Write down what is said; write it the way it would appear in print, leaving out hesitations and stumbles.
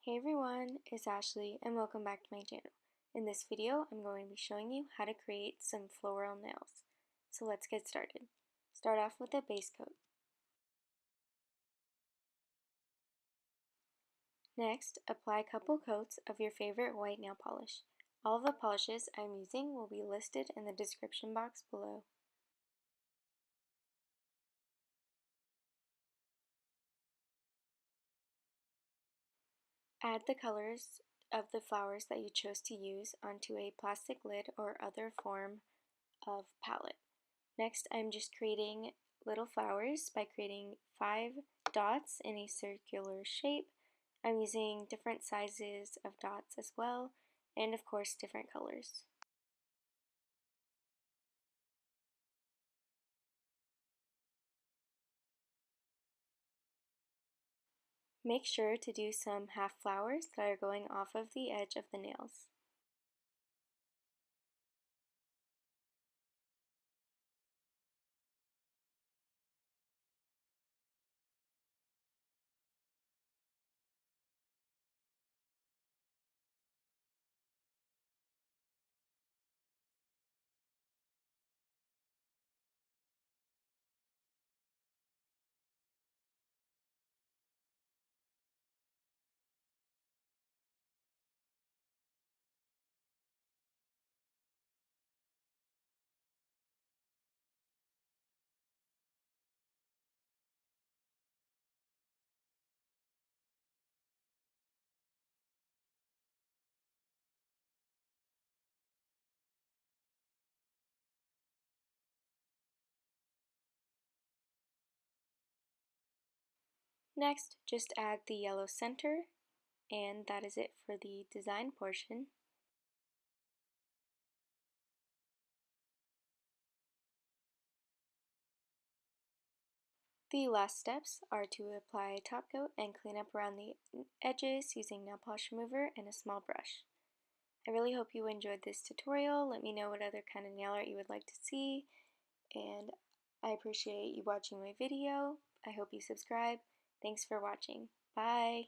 Hey everyone, it's Ashley and welcome back to my channel. In this video, I'm going to be showing you how to create some floral nails. So let's get started. Start off with a base coat. Next, apply a couple coats of your favorite white nail polish. All of the polishes I'm using will be listed in the description box below. Add the colors of the flowers that you chose to use onto a plastic lid or other form of palette. Next, I'm just creating little flowers by creating 5 dots in a circular shape. I'm using different sizes of dots as well, and of course different colors. Make sure to do some half flowers that are going off of the edge of the nails. Next, just add the yellow center, and that is it for the design portion. The last steps are to apply a top coat and clean up around the edges using nail polish remover and a small brush. I really hope you enjoyed this tutorial. Let me know what other kind of nail art you would like to see, and I appreciate you watching my video. I hope you subscribe. Thanks for watching. Bye!